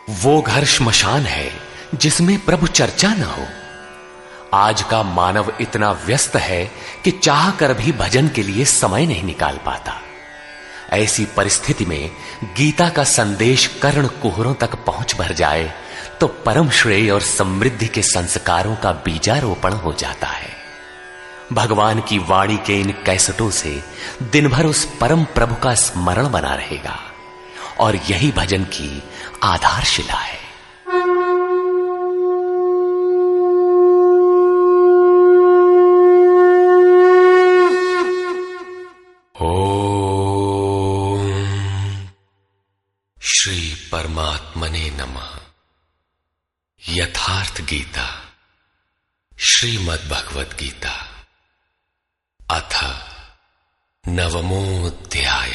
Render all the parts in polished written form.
वो घर श्मशान है जिसमें प्रभु चर्चा न हो। आज का मानव इतना व्यस्त है कि चाह कर भी भजन के लिए समय नहीं निकाल पाता। ऐसी परिस्थिति में गीता का संदेश कर्ण कुहरों तक पहुंच भर जाए तो परम श्रेय और समृद्धि के संस्कारों का बीजारोपण हो जाता है। भगवान की वाणी के इन कैसेटों से दिन भर उस परम प्रभु का स्मरण बना रहेगा और यही भजन की आधारशिला है। ओम श्री परमात्मने नमः। यथार्थ गीता श्रीमद् भगवद गीता अथ नवमोऽध्याय।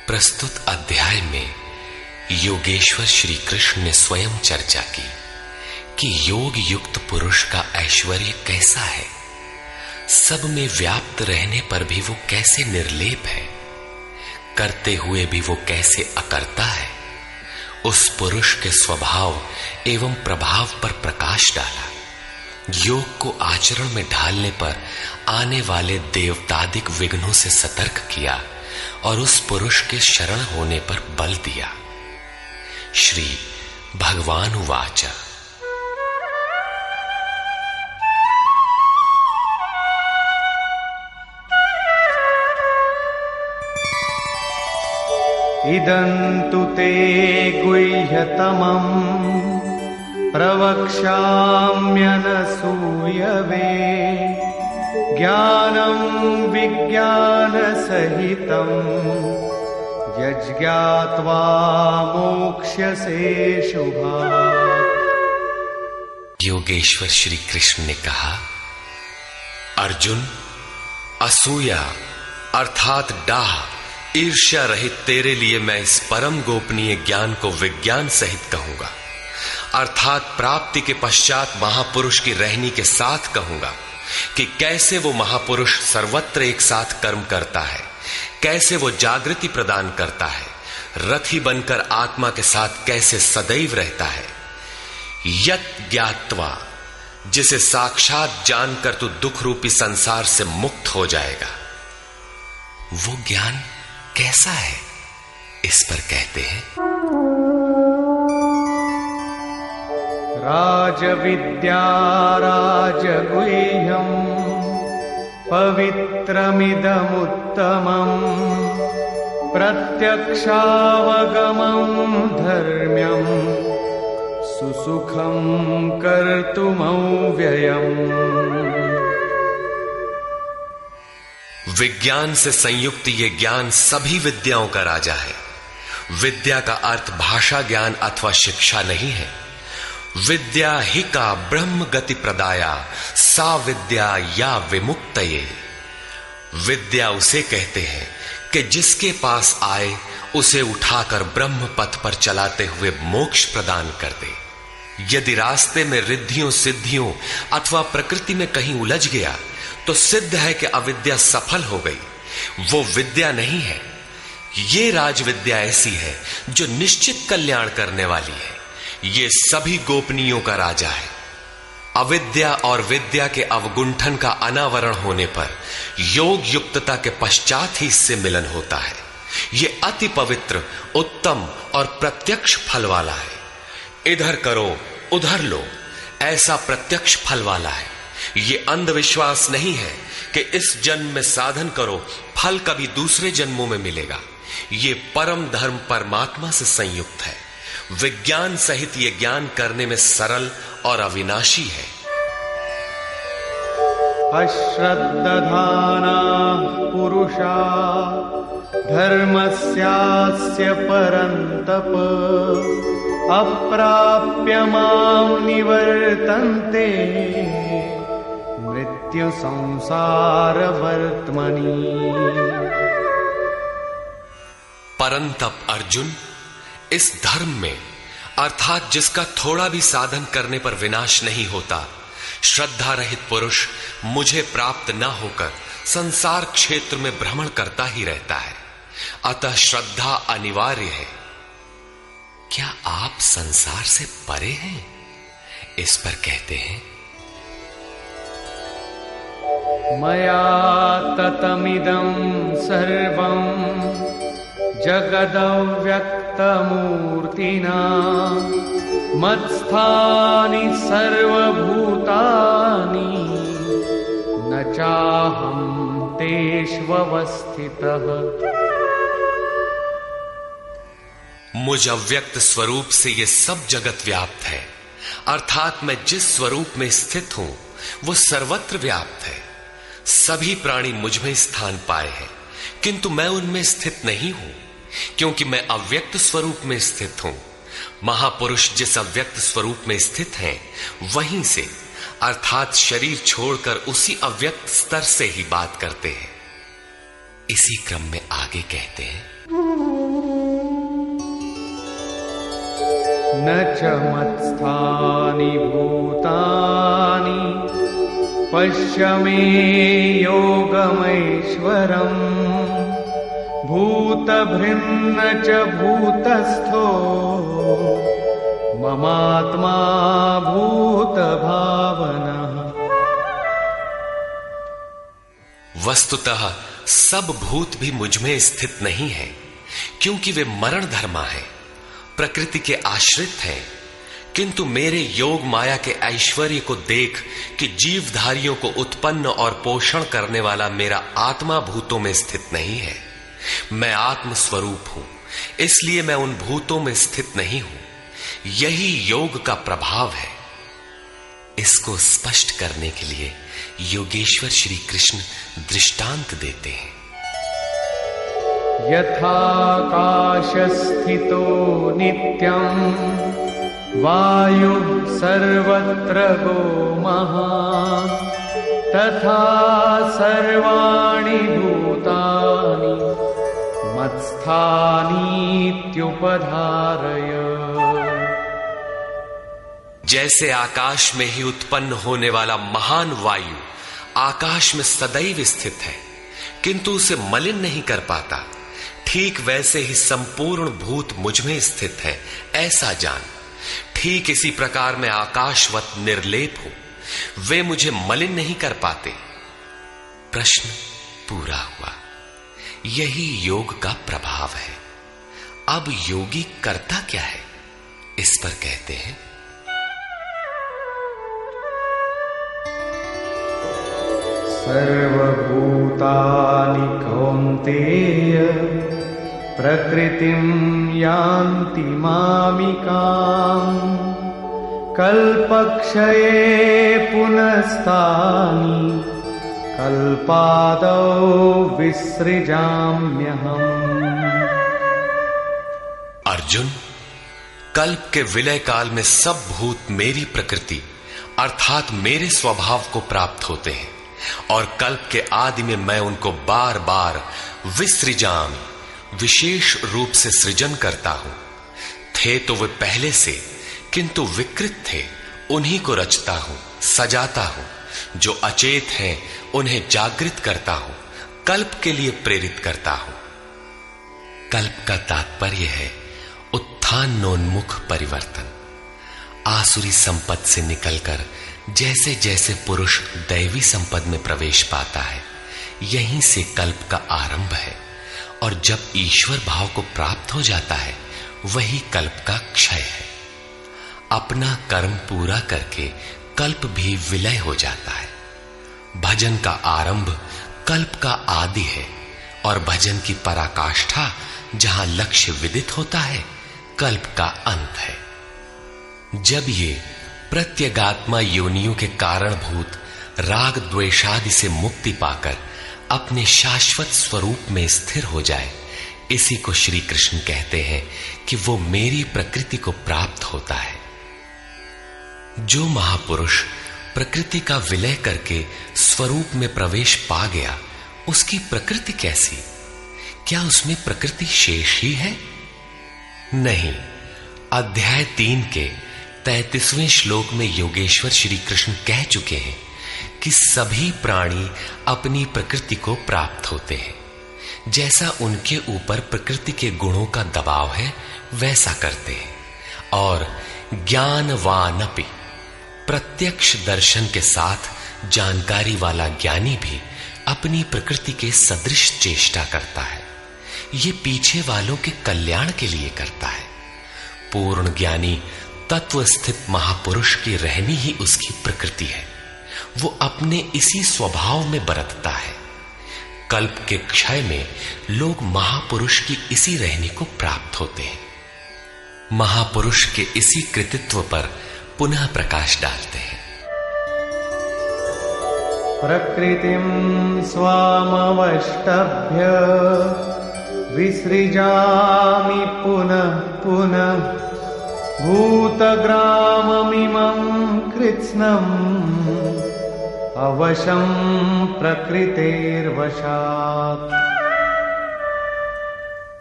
प्रस्तुत अध्याय में योगेश्वर श्री कृष्ण ने स्वयं चर्चा की कि योग युक्त पुरुष का ऐश्वर्य कैसा है, सब में व्याप्त रहने पर भी वो कैसे निर्लेप है, करते हुए भी वो कैसे अकर्ता है। उस पुरुष के स्वभाव एवं प्रभाव पर प्रकाश डाला। योग को आचरण में ढालने पर आने वाले देवतादिक विघ्नों से सतर्क किया और उस पुरुष के शरण होने पर बल दिया। श्री भगवान उवाच। इदन्तु ते गुह्यतमम् प्रवक्ष्याम्यनसूयवे ज्ञानं विज्ञानसहितं यज्ञात्वा मोक्ष्यसे शुभात्। योगेश्वर श्री कृष्ण ने कहा, अर्जुन, असूया अर्थात डाह ईर्ष्या रहित तेरे लिए मैं इस परम गोपनीय ज्ञान को विज्ञान सहित कहूंगा, अर्थात प्राप्ति के पश्चात महापुरुष की रहनी के साथ कहूंगा कि कैसे वो महापुरुष सर्वत्र एक साथ कर्म करता है, कैसे वो जागृति प्रदान करता है, रथी बनकर आत्मा के साथ कैसे सदैव रहता है। यत् ज्ञात्वा, जिसे साक्षात जानकर तू दुख रूपी संसार से मुक्त हो जाएगा। वो ज्ञान कैसा है, इस पर कहते हैं, राजविद्या राजगुह्यं पवित्रमिदमुत्तमम् प्रत्यक्षावगमं धर्म्यं सुसुखं कर्तुमव्ययम्। विज्ञान से संयुक्त ये ज्ञान सभी विद्याओं का राजा है। विद्या का अर्थ भाषा ज्ञान अथवा शिक्षा नहीं है। विद्या ही का ब्रह्म गति प्रदाया सा विद्या या विमुक्तये। विद्या उसे कहते हैं कि जिसके पास आए उसे उठाकर ब्रह्म पथ पर चलाते हुए मोक्ष प्रदान कर दे। यदि रास्ते में रिद्धियों सिद्धियों अथवा प्रकृति में कहीं उलझ गया तो सिद्ध है कि अविद्या सफल हो गई। वो विद्या नहीं है। ये राजविद्या ऐसी है जो निश्चित कल्याण करने वाली है। ये सभी गोपनीयों का राजा है। अविद्या और विद्या के अवगुंठन का अनावरण होने पर योग युक्तता के पश्चात ही इससे मिलन होता है। ये अति पवित्र, उत्तम और प्रत्यक्ष फल वाला है। इधर करो उधर लो, ऐसा प्रत्यक्ष फल वाला है। ये अंधविश्वास नहीं है कि इस जन्म में साधन करो, फल कभी दूसरे जन्मों में मिलेगा। ये परम धर्म परमात्मा से संयुक्त है। विज्ञान सहित ये ज्ञान करने में सरल और अविनाशी है। अश्रद्धाना पुरुषा धर्मस्यास्य परन्तप अप्राप्य मां निवर्तन्ते मृत्यु संसार वर्त्मनि। परंतप अर्जुन, इस धर्म में अर्थात जिसका थोड़ा भी साधन करने पर विनाश नहीं होता, श्रद्धा रहित पुरुष मुझे प्राप्त न होकर संसार क्षेत्र में भ्रमण करता ही रहता है। अतः श्रद्धा अनिवार्य है। क्या आप संसार से परे हैं? इस पर कहते हैं, मया ततमिदं सर्वं जगदव्यक्तमूर्तिना मत्स्थानि सर्वभूतानि न चाहं तेष्वस्थितः। मुझ अव्यक्त स्वरूप से ये सब जगत व्याप्त है, अर्थात मैं जिस स्वरूप में स्थित हूं वो सर्वत्र व्याप्त है। सभी प्राणी मुझ में स्थान पाए हैं, किंतु मैं उनमें स्थित नहीं हूं, क्योंकि मैं अव्यक्त स्वरूप में स्थित हूं। महापुरुष जिस अव्यक्त स्वरूप में स्थित हैं, वहीं से अर्थात शरीर छोड़कर उसी अव्यक्त स्तर से ही बात करते हैं। इसी क्रम में आगे कहते हैं, न च मत्स्थानि भूतानि पश्य मे योगमैश्वरम् भूतभृन्न च भूतस्थो ममात्मा भूतभावनः। वस्तुतः सब भूत भी मुझ में स्थित नहीं है, क्योंकि वे मरण धर्मा है, प्रकृति के आश्रित हैं। किंतु मेरे योग माया के ऐश्वर्य को देख कि जीवधारियों को उत्पन्न और पोषण करने वाला मेरा आत्मा भूतों में स्थित नहीं है। मैं आत्म स्वरूप हूं, इसलिए मैं उन भूतों में स्थित नहीं हूं। यही योग का प्रभाव है। इसको स्पष्ट करने के लिए योगेश्वर श्री कृष्ण दृष्टांत देते हैं। यथाकाशस्थितो नित्यं वायुः सर्वत्र गोमहान् तथा सर्वाणि भूतानि मत्स्थानीत्युपधारय। जैसे आकाश में ही उत्पन्न होने वाला महान वायु आकाश में सदैव स्थित है, किंतु उसे मलिन नहीं कर पाता, ठीक वैसे ही संपूर्ण भूत मुझ में स्थित है, ऐसा जान। ठीक इसी प्रकार मैं आकाशवत निर्लेप हूं, वे मुझे मलिन नहीं कर पाते। प्रश्न पूरा हुआ। यही योग का प्रभाव है। अब योगी करता क्या है, इस पर कहते हैं, सर्वभूतानि कौन्तेय प्रकृतिं यान्ति मामिकाम् कल्पक्षये पुनस्तानि कल्पादौ विसृजाम्यहम्। अर्जुन, कल्प के विलय काल में सब भूत मेरी प्रकृति अर्थात मेरे स्वभाव को प्राप्त होते हैं, और कल्प के आदि में मैं उनको बार बार विसृजामि विशेष रूप से सृजन करता हूं। थे तो वे पहले से, किंतु विकृत थे, उन्हीं को रचता हूं, सजाता हूं। जो अचेत हैं उन्हें जागृत करता हूं, कल्प के लिए प्रेरित करता हूं। कल्प का तात्पर्य है उत्थानोन्मुख परिवर्तन। आसुरी संपद से निकलकर जैसे जैसे पुरुष दैवी संपद में प्रवेश पाता है, यहीं से कल्प का आरंभ है, और जब ईश्वर भाव को प्राप्त हो जाता है, वही कल्प का क्षय है। अपना कर्म पूरा करके कल्प भी विलय हो जाता है। भजन का आरंभ कल्प का आदि है, और भजन की पराकाष्ठा जहां लक्ष्य विदित होता है, कल्प का अंत है। जब ये प्रत्यगात्मा योनियों के कारणभूत राग द्वेषादि से मुक्ति पाकर अपने शाश्वत स्वरूप में स्थिर हो जाए, इसी को श्री कृष्ण कहते हैं कि वो मेरी प्रकृति को प्राप्त होता है। जो महापुरुष प्रकृति का विलय करके स्वरूप में प्रवेश पा गया, उसकी प्रकृति कैसी? क्या उसमें प्रकृति शेष ही है? नहीं। अध्याय 3 के 33वें श्लोक में योगेश्वर श्री कृष्ण कह चुके हैं कि सभी प्राणी अपनी प्रकृति को प्राप्त होते हैं। जैसा उनके ऊपर प्रकृति के गुणों का दबाव है, वैसा करते हैं। और ज्ञानवानपि, प्रत्यक्ष दर्शन के साथ जानकारी वाला ज्ञानी भी अपनी प्रकृति के सदृश चेष्टा करता है। ये पीछे वालों के कल्याण के लिए करता है। पूर्ण ज्ञानी तत्व स्थित महापुरुष की रहनी ही उसकी प्रकृति है। वो अपने इसी स्वभाव में बरतता है। कल्प के क्षय में लोग महापुरुष की इसी रहनी को प्राप्त होते हैं। महापुरुष के इसी कृतित्व पर पुनः प्रकाश डालते हैं। प्रकृतिं स्वामवष्टभ्य विसृजामि पुनः पुनः भूतग्राममिमं कृत्स्नम् अवशं प्रकृतेर्वशात्।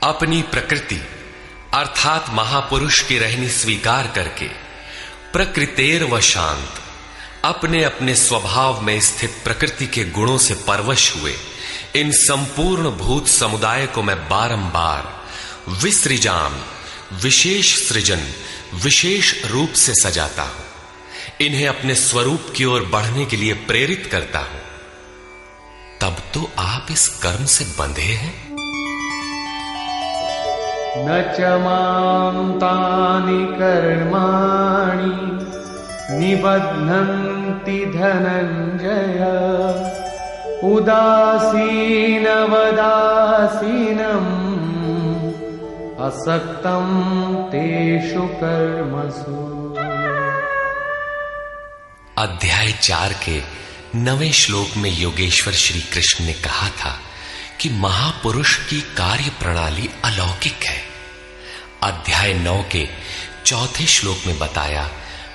अपनी प्रकृति अर्थात महापुरुष की रहनी स्वीकार करके प्रकृतेर्वशांत, अपने अपने स्वभाव में स्थित प्रकृति के गुणों से परवश हुए इन संपूर्ण भूत समुदाय को मैं बारंबार विसृजाम, विशेष सृजन, विशेष रूप से सजाता हूं। इन्हें अपने स्वरूप की ओर बढ़ने के लिए प्रेरित करता हूं। तब तो आप इस कर्म से बंधे हैं। न च मां तानि कर्माणि निबध्नन्ति धनञ्जय उदासीनवदासीनम् असक्तं तेषु कर्मसु। अध्याय 4 के 9वें श्लोक में योगेश्वर श्री कृष्ण ने कहा था कि महापुरुष की कार्य प्रणाली अलौकिक है। अध्याय 9 के 4थे श्लोक में बताया,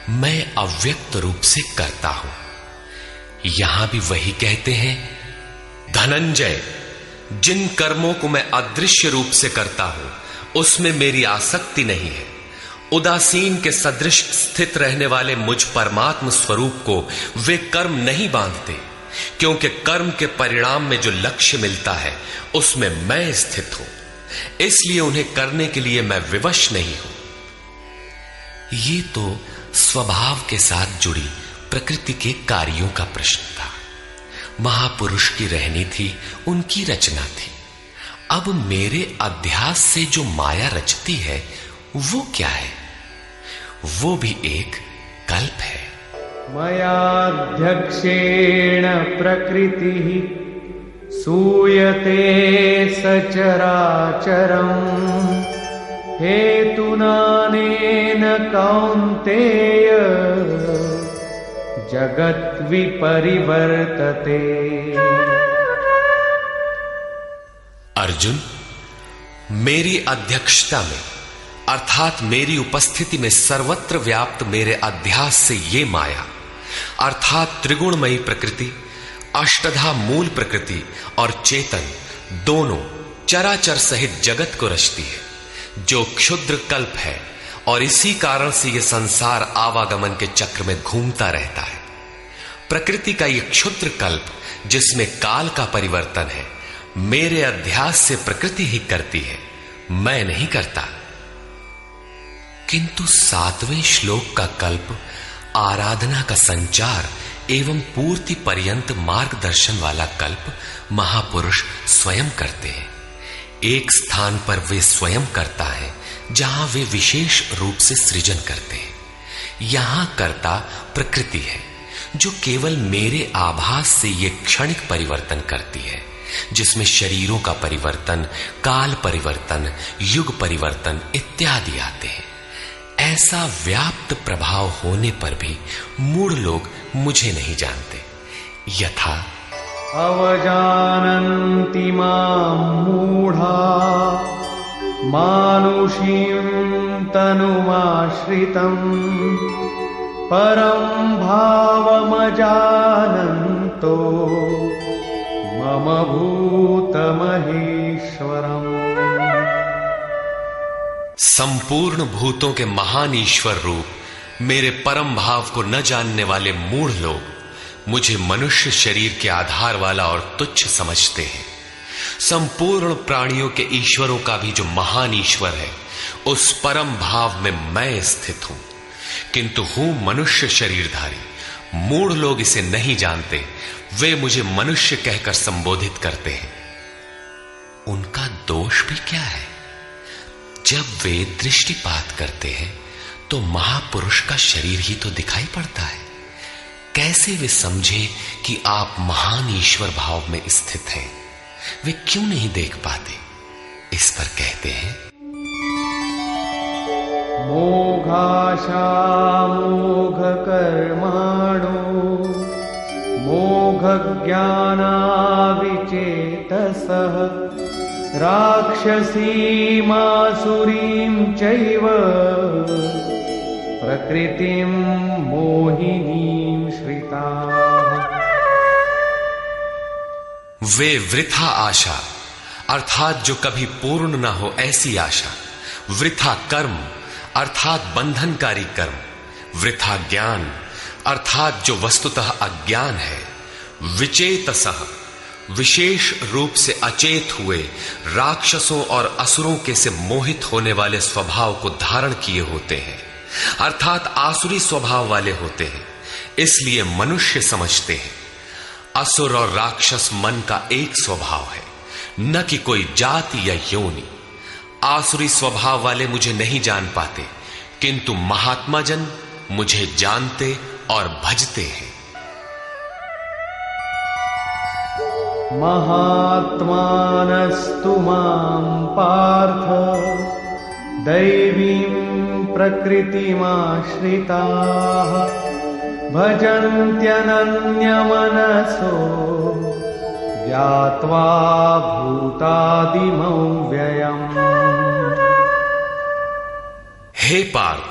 मैं अव्यक्त रूप से करता हूं। यहां भी वही कहते हैं, धनंजय, जिन कर्मों को मैं अदृश्य रूप से करता हूं उसमें मेरी आसक्ति नहीं है। उदासीन के सदृश स्थित रहने वाले मुझ परमात्म स्वरूप को वे कर्म नहीं बांधते, क्योंकि कर्म के परिणाम में जो लक्ष्य मिलता है उसमें मैं स्थित हूं। इसलिए उन्हें करने के लिए मैं विवश नहीं हूं। ये तो स्वभाव के साथ जुड़ी प्रकृति के कार्यों का प्रश्न था। महापुरुष की रहनी थी, उनकी रचना थी। अब मेरे अध्यास से जो माया रचती है वो क्या है? वो भी एक कल्प है। मयाध्यक्षेण प्रकृतिः सूयते सचराचरम् हेतुनानेन कौन्तेय जगत् विपरिवर्तते। अर्जुन, मेरी अध्यक्षता में अर्थात मेरी उपस्थिति में सर्वत्र व्याप्त मेरे अध्यास से ये माया अर्थात त्रिगुणमयी प्रकृति, अष्टधा मूल प्रकृति और चेतन दोनों चराचर सहित जगत को रचती है, जो क्षुद्र कल्प है। और इसी कारण से यह संसार आवागमन के चक्र में घूमता रहता है। प्रकृति का यह क्षुद्र कल्प जिसमें काल का परिवर्तन है, मेरे अध्यास से प्रकृति ही करती है, मैं नहीं करता। किंतु 7वें श्लोक का कल्प आराधना का संचार एवं पूर्ति पर्यंत मार्गदर्शन वाला कल्प महापुरुष स्वयं करते हैं। एक स्थान पर वे स्वयं करता है जहां वे विशेष रूप से सृजन करते हैं। यहां कर्ता प्रकृति है, जो केवल मेरे आभास से ये क्षणिक परिवर्तन करती है, जिसमें शरीरों का परिवर्तन, काल परिवर्तन, युग परिवर्तन इत्यादि आते हैं। ऐसा व्याप्त प्रभाव होने पर भी मूढ़ लोग मुझे नहीं जानते। यथा अवजानन्ति मां मूढ़ा मानुषीं तनुमाश्रितम् परं भावमजानन्तो मम भूतमहेश्वरम्। संपूर्ण भूतों के महान ईश्वर रूप मेरे परम भाव को न जानने वाले मूढ़ लोग मुझे मनुष्य शरीर के आधार वाला और तुच्छ समझते हैं। संपूर्ण प्राणियों के ईश्वरों का भी जो महान ईश्वर है, उस परम भाव में मैं स्थित हूं, किंतु हूं मनुष्य शरीरधारी। मूढ़ लोग इसे नहीं जानते, वे मुझे मनुष्य कहकर संबोधित करते हैं। उनका दोष भी क्या है? जब वे दृष्टिपात करते हैं तो महापुरुष का शरीर ही तो दिखाई पड़ता है। कैसे वे समझे कि आप महान ईश्वर भाव में स्थित हैं? वे क्यों नहीं देख पाते? इस पर कहते हैं, मोघाशा मोघ कर्माणो मोघ ज्ञानाविचेतसः राक्षसीमासुरीं चैव प्रकृतिं मोहिनीं श्रिताः। वे वृथा आशा अर्थात जो कभी पूर्ण न हो ऐसी आशा, वृथा कर्म अर्थात बंधनकारी कर्म, वृथा ज्ञान अर्थात जो वस्तुतः अज्ञान है, विचेतसः विशेष रूप से अचेत हुए राक्षसों और असुरों के से मोहित होने वाले स्वभाव को धारण किए होते हैं, अर्थात आसुरी स्वभाव वाले होते हैं। इसलिए मनुष्य समझते हैं असुर और राक्षस मन का एक स्वभाव है, न कि कोई जाति या योनि। आसुरी स्वभाव वाले मुझे नहीं जान पाते, किंतु महात्मा जन मुझे जानते और भजते हैं। महात्मानस्तु मां पार्थ दैवीं प्रकृतिमाश्रिताः भजन्त्यनन्यमनसो ज्ञात्वा भूतादिमौ व्ययम्। हे पार्थ,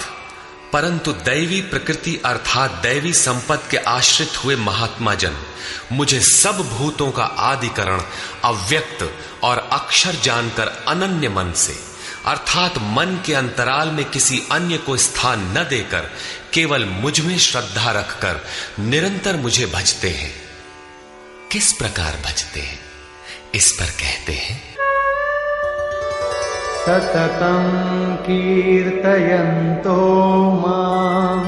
परंतु दैवी प्रकृति अर्थात दैवी संपत्ति के आश्रित हुए महात्मा जन मुझे सब भूतों का आदिकरण अव्यक्त और अक्षर जानकर अनन्य मन से अर्थात मन के अंतराल में किसी अन्य को स्थान न देकर केवल मुझ में श्रद्धा रखकर निरंतर मुझे भजते हैं। किस प्रकार भजते हैं? इस पर कहते हैं, सततं कीर्तयन्तो मां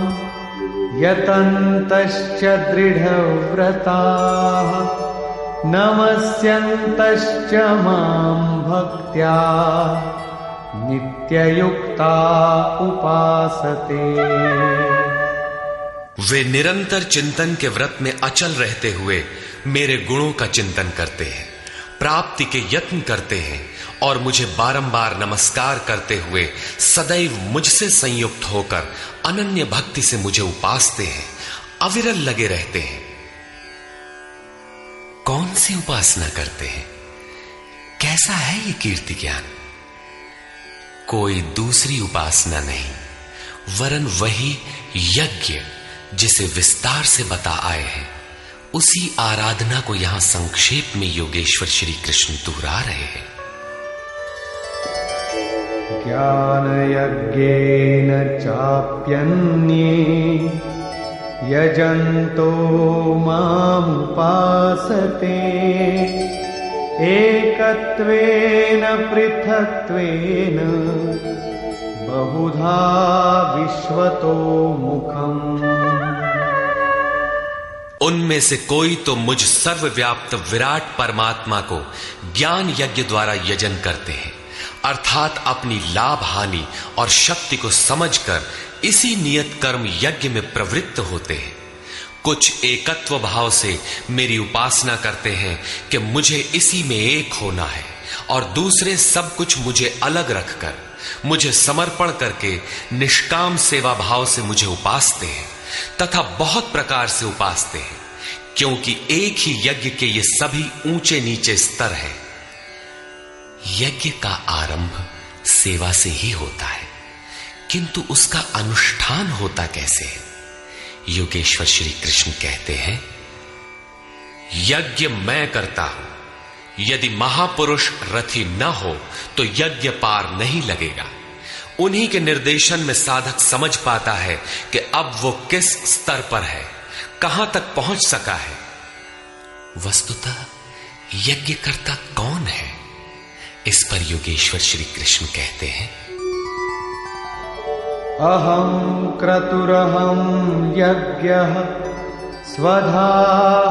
यतन्तश्च दृढव्रताः नमस्यन्तश्च मां भक्त्या नित्ययुक्ता उपासते। वे निरंतर चिंतन के व्रत में अचल रहते हुए मेरे गुणों का चिंतन करते हैं, प्राप्ति के यत्न करते हैं और मुझे बारंबार नमस्कार करते हुए सदैव मुझसे संयुक्त होकर अनन्य भक्ति से मुझे उपासते हैं, अविरल लगे रहते हैं। कौन सी उपासना करते हैं? कैसा है ये कीर्ति ज्ञान? कोई दूसरी उपासना नहीं, वरन वही यज्ञ जिसे विस्तार से बता आए हैं, उसी आराधना को यहां संक्षेप में योगेश्वर श्री कृष्ण दोहरा रहे हैं। ज्ञानयज्ञेन चाप्यन्ये यजन्तो मामुपासते एकत्वेन पृथक्त्वेन बहुधा विश्वतो मुखम्। उनमें से कोई तो मुझ सर्वव्याप्त विराट परमात्मा को ज्ञान यज्ञ द्वारा यजन करते हैं, अर्थात अपनी लाभ हानि और शक्ति को समझकर इसी नियत कर्म यज्ञ में प्रवृत्त होते हैं। कुछ एकत्व भाव से मेरी उपासना करते हैं कि मुझे इसी में एक होना है, और दूसरे सब कुछ मुझे अलग रखकर मुझे समर्पण करके निष्काम सेवा भाव से मुझे उपासते हैं तथा बहुत प्रकार से उपासते हैं, क्योंकि एक ही यज्ञ के ये सभी ऊंचे नीचे स्तर हैं। यज्ञ का आरंभ सेवा से ही होता है, किंतु उसका अनुष्ठान होता कैसे है? योगेश्वर श्री कृष्ण कहते हैं, यज्ञ मैं करता हूं। यदि महापुरुष रथी न हो तो यज्ञ पार नहीं लगेगा। उन्हीं के निर्देशन में साधक समझ पाता है कि अब वो किस स्तर पर है, कहां तक पहुंच सका है। वस्तुतः यज्ञकर्ता कौन है? इस पर योगेश्वर श्री कृष्ण कहते हैं, अहं क्रतुरहं यज्ञः स्वधाहमहमौषधम्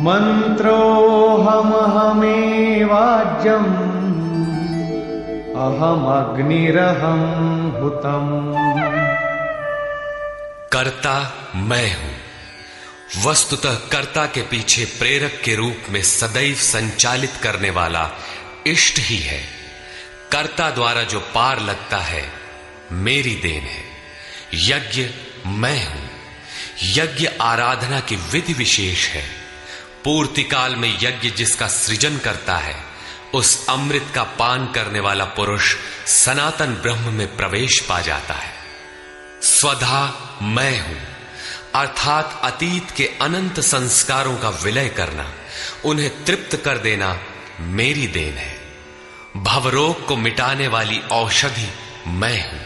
मन्त्रोऽहमहमेवाज्यम् अहमग्निरहं हुतम्। कर्ता मैं हूं। वस्तुतः कर्ता के पीछे प्रेरक के रूप में सदैव संचालित करने वाला इष्ट ही है। कर्ता द्वारा जो पार लगता है मेरी देन है। यज्ञ मैं हूं। यज्ञ आराधना की विधि विशेष है। पूर्ति काल में यज्ञ जिसका सृजन करता है, उस अमृत का पान करने वाला पुरुष सनातन ब्रह्म में प्रवेश पा जाता है। स्वधा मैं हूं अर्थात अतीत के अनंत संस्कारों का विलय करना, उन्हें तृप्त कर देना मेरी देन है। भवरोग को मिटाने वाली औषधि मैं हूं।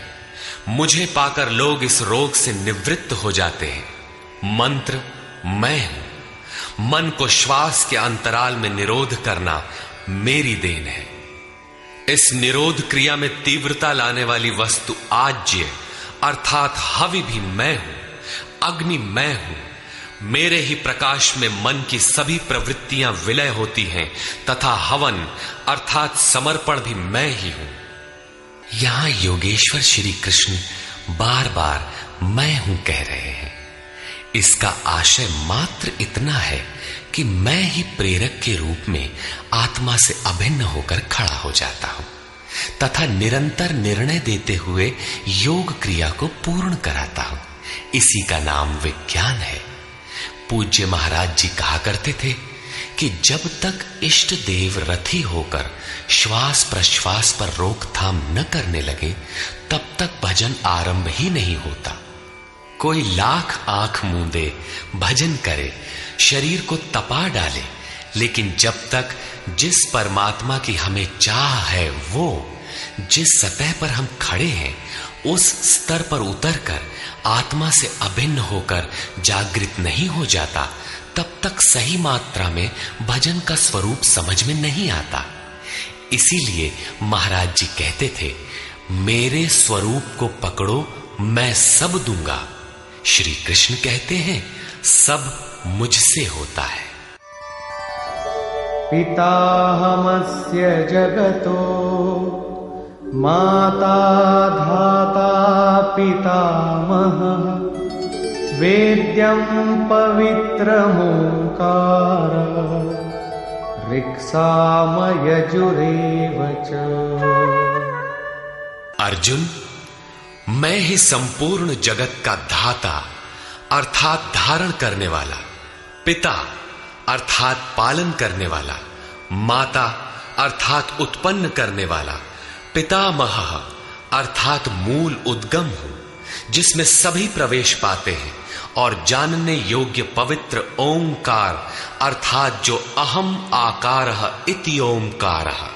मुझे पाकर लोग इस रोग से निवृत्त हो जाते हैं। मंत्र मैं हूं। मन को श्वास के अंतराल में निरोध करना मेरी देन है। इस निरोध क्रिया में तीव्रता लाने वाली वस्तु आज्य अर्थात हवि भी मैं हूं। अग्नि मैं हूं। मेरे ही प्रकाश में मन की सभी प्रवृत्तियां विलय होती हैं तथा हवन अर्थात समर्पण भी मैं ही हूं। यहां योगेश्वर श्री कृष्ण बार बार मैं हूं कह रहे हैं। इसका आशय मात्र इतना है कि मैं ही प्रेरक के रूप में आत्मा से अभिन्न होकर खड़ा हो जाता हूं तथा निरंतर निर्णय देते हुए योग क्रिया को पूर्ण कराता हूं। इसी का नाम विज्ञान है। पूज्य महाराज जी कहा करते थे कि जब तक इष्ट देव रथी होकर श्वास प्रश्वास पर रोकथाम न करने लगे तब तक भजन आरंभ ही नहीं होता। कोई लाख आंख मूंदे भजन करे, शरीर को तपा डाले, लेकिन जब तक जिस परमात्मा की हमें चाह है वो जिस सतह पर हम खड़े हैं उस स्तर पर उतरकर आत्मा से अभिन्न होकर जागृत नहीं हो जाता, तब तक सही मात्रा में भजन का स्वरूप समझ में नहीं आता। इसीलिए महाराज जी कहते थे, मेरे स्वरूप को पकड़ो मैं सब दूंगा। श्री कृष्ण कहते हैं, सब मुझसे होता है। पिताहमस्य जगतो माता धाता पितामहः वेद्यं पवित्रमोंकार ऋक्सामयजुरेव च। अर्जुन, मैं ही संपूर्ण जगत का धाता अर्थात धारण करने वाला, पिता अर्थात पालन करने वाला, माता अर्थात उत्पन्न करने वाला, पितामह अर्थात मूल उद्गम हूं जिसमें सभी प्रवेश पाते हैं, और जानने योग्य पवित्र ओंकार अर्थात जो अहम आकारः इति ओंकारः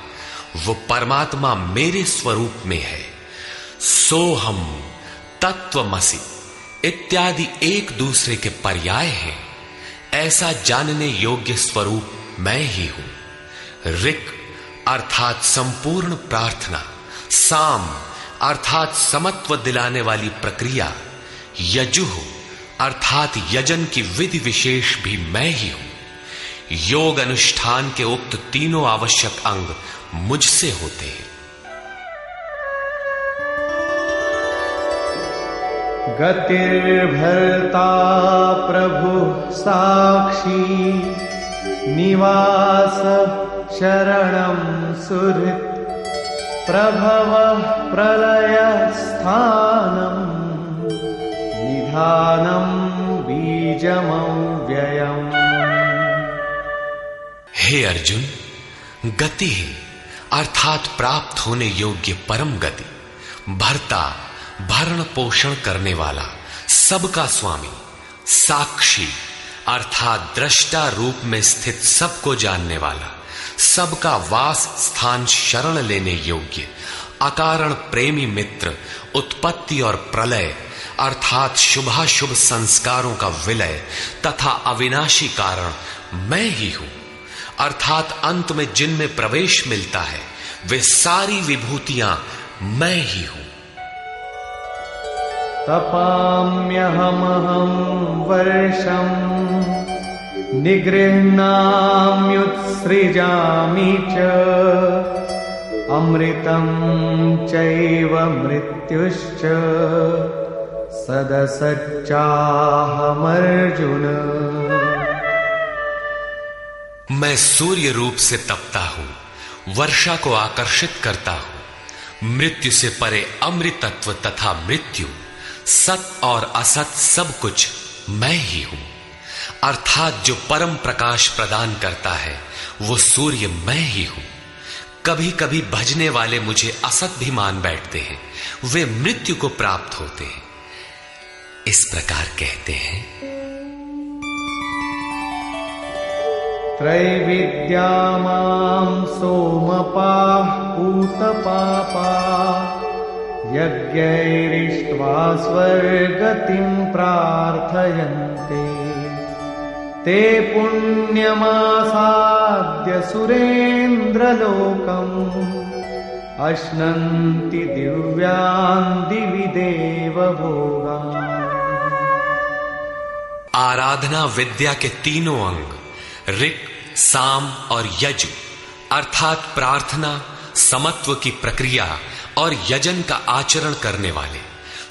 वो परमात्मा मेरे स्वरूप में है। सोहम, तत्वमसि इत्यादि एक दूसरे के पर्याय हैं। ऐसा जानने योग्य स्वरूप मैं ही हूं। ऋक् अर्थात संपूर्ण प्रार्थना, साम अर्थात समत्व दिलाने वाली प्रक्रिया, यजुः अर्थात यजन की विधि विशेष भी मैं ही हूं। योग अनुष्ठान के उक्त तीनों आवश्यक अंग मुझसे होते हैं। गतिर्भर्ता प्रभु साक्षी निवास शरणं सुहृत् प्रभवः प्रलय स्थानं निधानं बीजमव्ययम्। हे अर्जुन, गति अर्थात प्राप्त होने योग्य परम गति, भर्ता भरण पोषण करने वाला, सबका स्वामी, साक्षी अर्थात दृष्टा रूप में स्थित सबको जानने वाला, सबका वास स्थान शरण लेने योग्य, अकारण प्रेमी मित्र, उत्पत्ति और प्रलय अर्थात शुभाशुभ संस्कारों का विलय तथा अविनाशी कारण मैं ही हूं, अर्थात अंत में जिनमें प्रवेश मिलता है वे सारी विभूतियां मैं ही हूं। तपाम्यहमहं वर्षं निगृह्णाम्युत्सृजामि च अमृतं चैव मृत्युश्च सदसच्चाहमर्जुन। मैं सूर्य रूप से तपता हूं, वर्षा को आकर्षित करता हूं, मृत्यु से परे अमृतत्व तथा मृत्यु, सत और असत सब कुछ मैं ही हूं, अर्थात जो परम प्रकाश प्रदान करता है वो सूर्य मैं ही हूं। कभी कभी भजने वाले मुझे असत भी मान बैठते हैं, वे मृत्यु को प्राप्त होते हैं। इस प्रकार कहते हैं, त्रैविद्या मां सोमपाः पूतपापाः यज्ञैरिष्ट्वा स्वर्गतिं प्रार्थयन्ते ते पुण्यमासाद्य सुरेन्द्रलोकम् अश्नन्ति दिव्यान् दिवि देवभोगान्। आराधना विद्या के तीनों अंग ऋक्, साम और यजु अर्थात प्रार्थना, समत्व की प्रक्रिया और यजन का आचरण करने वाले,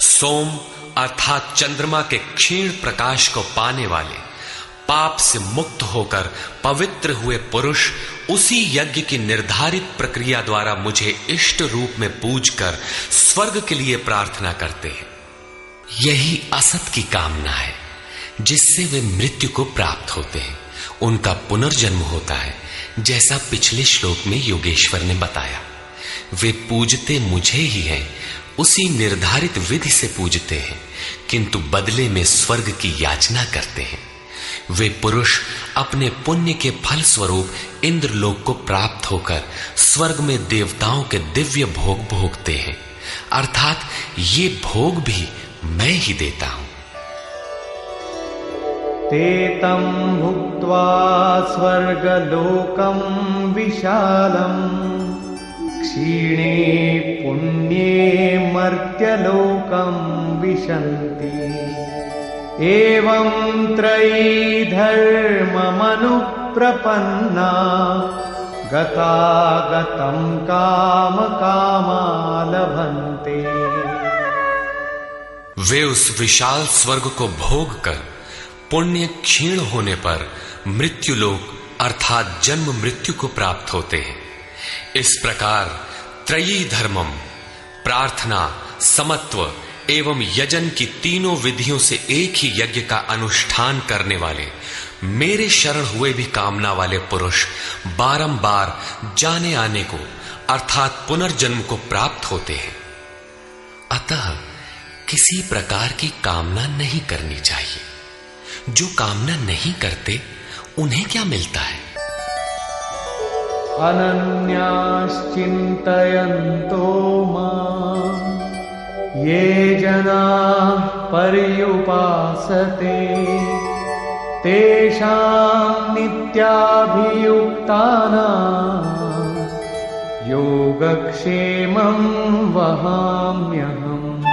सोम अर्थात चंद्रमा के क्षीण प्रकाश को पाने वाले, पाप से मुक्त होकर पवित्र हुए पुरुष उसी यज्ञ की निर्धारित प्रक्रिया द्वारा मुझे इष्ट रूप में पूजकर स्वर्ग के लिए प्रार्थना करते हैं। यही असत की कामना है जिससे वे मृत्यु को प्राप्त होते हैं, उनका पुनर्जन्म होता है, जैसा पिछले श्लोक में योगेश्वर ने बताया। वे पूजते मुझे ही हैं, उसी निर्धारित विधि से पूजते हैं, किंतु बदले में स्वर्ग की याचना करते हैं। वे पुरुष अपने पुण्य के फल स्वरूप इंद्रलोक को प्राप्त होकर स्वर्ग में देवताओं के दिव्य भोग भोगते हैं, अर्थात ये भोग भी मैं ही देता हूं। ते तं भुक्त्वा स्वर्गलोकं विशालम् क्षीणे पुण्ये मर्त्यलोकं विशन्ति एवं त्रयी धर्ममनुप्रपन्ना गतागतं काम कामा लभन्ते। वे उस विशाल स्वर्ग को भोग कर पुण्य क्षीण होने पर मृत्युलोक अर्थात जन्म मृत्यु को प्राप्त होते हैं। इस प्रकार त्रयी धर्मम प्रार्थना, समत्व एवं यजन की तीनों विधियों से एक ही यज्ञ का अनुष्ठान करने वाले मेरे शरण हुए भी कामना वाले पुरुष बारंबार जाने आने को अर्थात पुनर्जन्म को प्राप्त होते हैं। अतः किसी प्रकार की कामना नहीं करनी चाहिए। जो कामना नहीं करते उन्हें क्या मिलता है? अनन्याश्चिन्तयन्तो मां ये जनाः पर्युपासते तेषां नित्याभियुक्तानां योगक्षेमं वहाम्यहम्।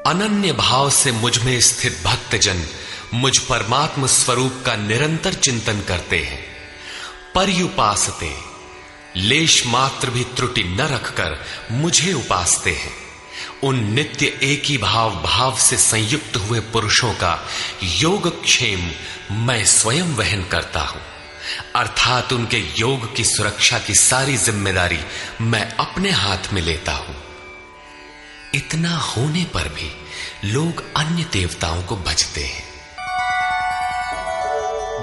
अनन्य भाव से मुझ में स्थित भक्तजन मुझ परमात्म स्वरूप का निरंतर चिंतन करते हैं। पर्युपासते लेश मात्र भी त्रुटि न रखकर मुझे उपासते हैं। उन नित्य एक ही भाव से संयुक्त हुए पुरुषों का योगक्षेम मैं स्वयं वहन करता हूं, अर्थात उनके योग की सुरक्षा की सारी जिम्मेदारी मैं अपने हाथ में लेता हूं। इतना होने पर भी लोग अन्य देवताओं को भजते हैं।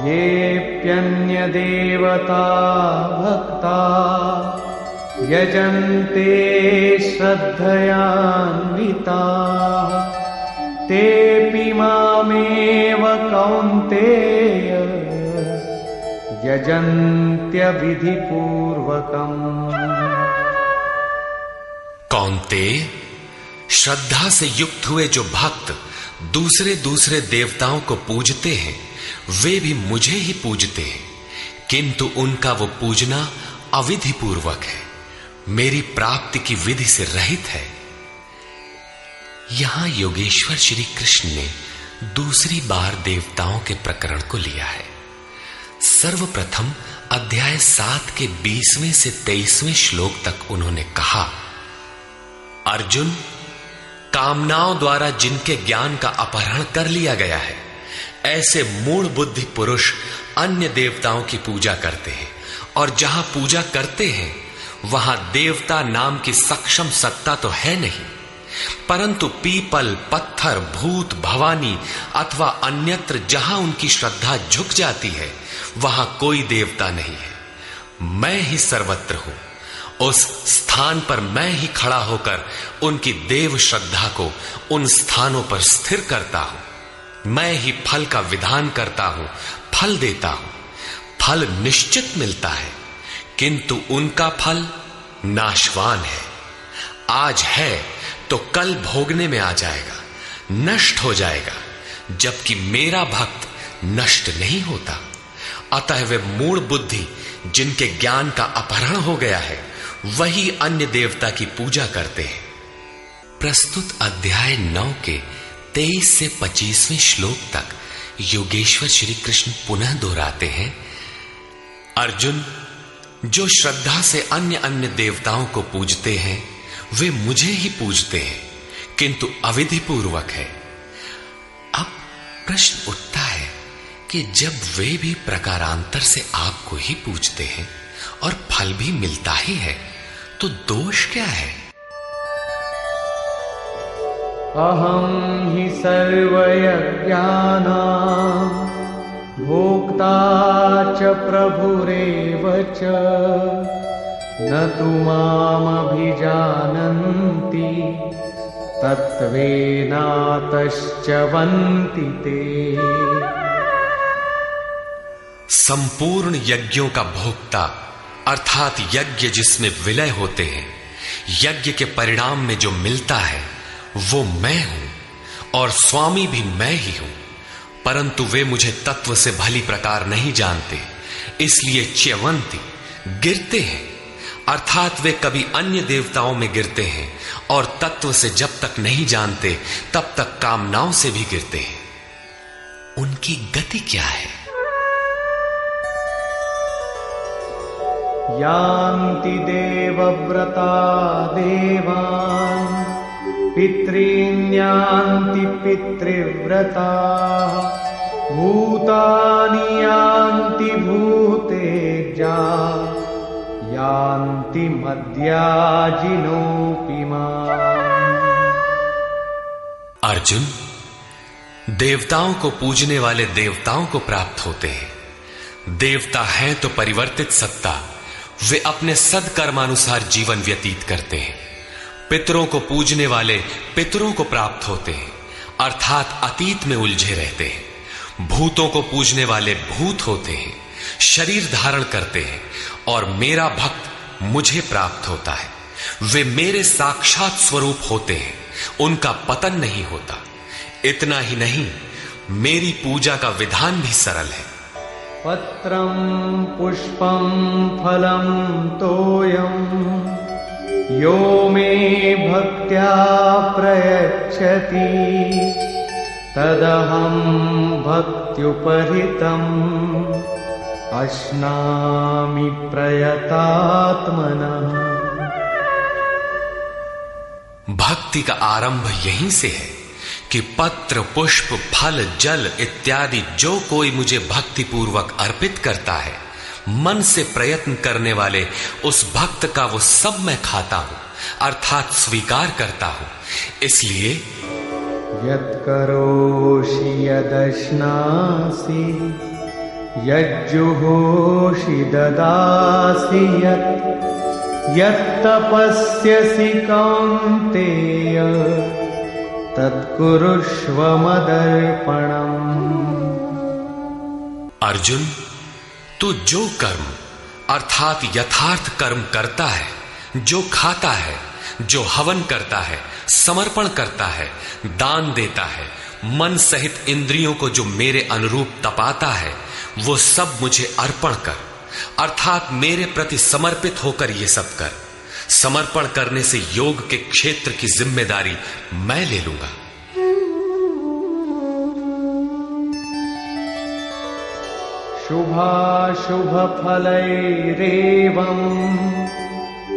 येऽप्यन्य देवता भक्ता यजन्ते श्रद्धयान्विताः तेऽपि मामेव कौन्तेय यजन्त्यविधिपूर्वकम्। कौन्तेय, श्रद्धा से युक्त हुए जो भक्त दूसरे दूसरे देवताओं को पूजते हैं वे भी मुझे ही पूजते हैं, किंतु उनका वो पूजना अविधि पूर्वक है, मेरी प्राप्ति की विधि से रहित है। यहां योगेश्वर श्री कृष्ण ने दूसरी बार देवताओं के प्रकरण को लिया है। सर्वप्रथम अध्याय 7 के 20वें से 23वें श्लोक तक उन्होंने कहा, अर्जुन, कामनाओं द्वारा जिनके ज्ञान का अपहरण कर लिया गया है, ऐसे मूढ़ बुद्धि पुरुष अन्य देवताओं की पूजा करते हैं, और जहां पूजा करते हैं वहां देवता नाम की सक्षम सत्ता तो है नहीं, परंतु पीपल, पत्थर, भूत, भवानी अथवा अन्यत्र जहां उनकी श्रद्धा झुक जाती है वहां कोई देवता नहीं है। मैं ही सर्वत्र हूं, उस स्थान पर मैं ही खड़ा होकर उनकी देव श्रद्धा को उन स्थानों पर स्थिर करता हूं। मैं ही फल का विधान करता हूं, फल देता हूं। फल निश्चित मिलता है, किंतु उनका फल नाशवान है। आज है तो कल भोगने में आ जाएगा, नष्ट हो जाएगा, जबकि मेरा भक्त नष्ट नहीं होता। अतः वे मूढ़ बुद्धि जिनके ज्ञान का अपहरण हो गया है वही अन्य देवता की पूजा करते हैं। प्रस्तुत अध्याय 9 के 23 से 25वें श्लोक तक योगेश्वर श्री कृष्ण पुनः दोहराते हैं, अर्जुन, जो श्रद्धा से अन्य अन्य देवताओं को पूजते हैं वे मुझे ही पूजते हैं, किंतु अविधि पूर्वक है। अब प्रश्न उठता है कि जब वे भी प्रकारांतर से आपको ही पूजते हैं और फल भी मिलता ही है, तो दोष क्या है? अहम हि सर्वयज्ञानां भोक्ता च प्रभुरेव च न तु मामभिजानन्ति तत्त्वेनातश्च वन्ति ते। संपूर्ण यज्ञों का भोक्ता अर्थात यज्ञ जिसमें विलय होते हैं, यज्ञ के परिणाम में जो मिलता है वो मैं हूं और स्वामी भी मैं ही हूं, परंतु वे मुझे तत्व से भली प्रकार नहीं जानते, इसलिए च्यवंती गिरते हैं, अर्थात वे कभी अन्य देवताओं में गिरते हैं और तत्व से जब तक नहीं जानते तब तक कामनाओं से भी गिरते हैं। उनकी गति क्या है? यान्ति देवव्रता देवान् पितॄन् यान्ति पितृव्रता भूतानि यान्ति भूतेजा यान्ति मद्याजिनोऽपि माम्। अर्जुन, देवताओं को पूजने वाले देवताओं को प्राप्त होते हैं। देवता हैं तो परिवर्तित सत्ता, वे अपने सदकर्मानुसार जीवन व्यतीत करते हैं। पितरों को पूजने वाले पितरों को प्राप्त होते हैं, अर्थात अतीत में उलझे रहते हैं। भूतों को पूजने वाले भूत होते हैं, शरीर धारण करते हैं, और मेरा भक्त मुझे प्राप्त होता है। वे मेरे साक्षात स्वरूप होते हैं, उनका पतन नहीं होता। इतना ही नहीं, मेरी पूजा का विधान भी सरल है। पत्रं पुष्पं फलं तोयं यो मे भक्त्या प्रयच्छति तदहं भक्त्युपहृतम् अश्नामि प्रयतात्मनः। भक्ति का आरंभ यहीं से है कि पत्र, पुष्प, फल, जल इत्यादि जो कोई मुझे भक्ति पूर्वक अर्पित करता है, मन से प्रयत्न करने वाले उस भक्त का वो सब मैं खाता हूं, अर्थात स्वीकार करता हूं। इसलिए यत्करोषि यदश्नासि यज्जुहोषि ददासि यत्तपस्यसि कौन्तेय तत्कुरुष्व मदर्पणम्। अर्जुन, तू जो कर्म अर्थात यथार्थ कर्म करता है, जो खाता है, जो हवन करता है, समर्पण करता है, दान देता है, मन सहित इंद्रियों को जो मेरे अनुरूप तपाता है, वो सब मुझे अर्पण कर, अर्थात मेरे प्रति समर्पित होकर ये सब कर। समर्पण करने से योग के क्षेत्र की जिम्मेदारी मैं ले लूंगा। शुभाशुभ फलैरेवम्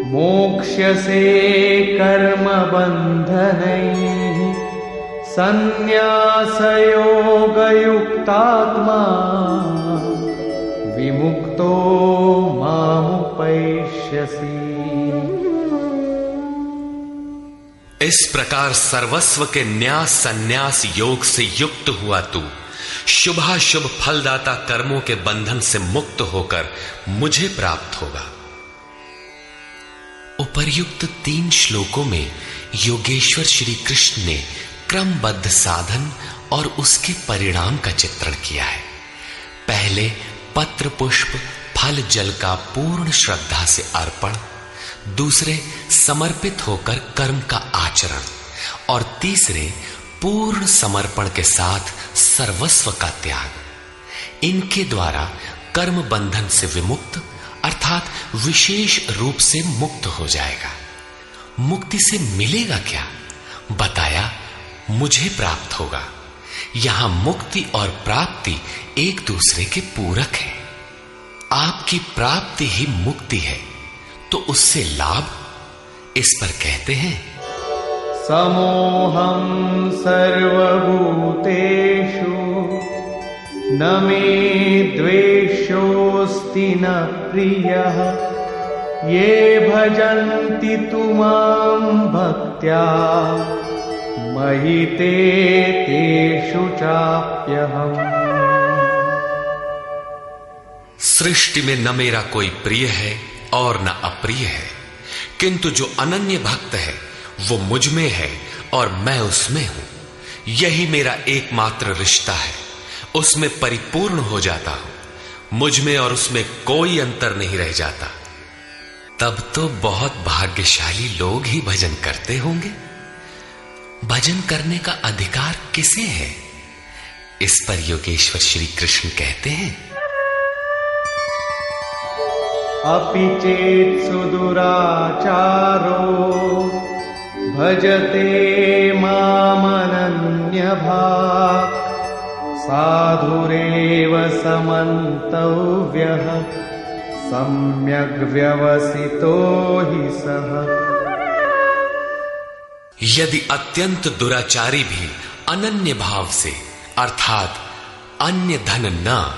मोक्ष्यसे कर्म बन्धनैः संन्यासयोगयुक्तात्मा विमुक्तो मामुपैष्यसि। इस प्रकार सर्वस्व के न्यास संन्यास योग से युक्त हुआ तू शुभाशुभ फलदाता कर्मों के बंधन से मुक्त होकर मुझे प्राप्त होगा। उपर्युक्त 3 श्लोकों में योगेश्वर श्री कृष्ण ने क्रमबद्ध साधन और उसके परिणाम का चित्रण किया है। पहले पत्र पुष्प फल जल का पूर्ण श्रद्धा से अर्पण, दूसरे समर्पित होकर कर्म का आचरण और तीसरे पूर्ण समर्पण के साथ सर्वस्व का त्याग। इनके द्वारा कर्म बंधन से विमुक्त अर्थात विशेष रूप से मुक्त हो जाएगा। मुक्ति से मिलेगा क्या? बताया मुझे प्राप्त होगा। यहां मुक्ति और प्राप्ति एक दूसरे के पूरक है। आपकी प्राप्ति ही मुक्ति है, तो उससे लाभ इस पर कहते हैं समोहं सर्वभूतेषु न मे द्वेषोऽस्ति न प्रियः ये भजन्ति तु मां भक्त्या मयि ते तेषु चाप्यहम्। सृष्टि में न मेरा कोई प्रिय है और न अप्रिय है, किंतु जो अनन्य भक्त है वो मुझ में है और मैं उसमें हूं। यही मेरा एकमात्र रिश्ता है, उसमें परिपूर्ण हो जाता हूं। मुझ में और उसमें कोई अंतर नहीं रह जाता। तब तो बहुत भाग्यशाली लोग ही भजन करते होंगे। भजन करने का अधिकार किसे है? इस पर योगेश्वर श्री कृष्ण कहते हैं अपि चेत् सुदुराचारो भजते मामनन्यभाक् साधुरेव समन्तव्यः सम्यग् व्यवसितो हि सः। यदि अत्यंत दुराचारी भी अनन्य भाव से अर्थात अन्य धन न,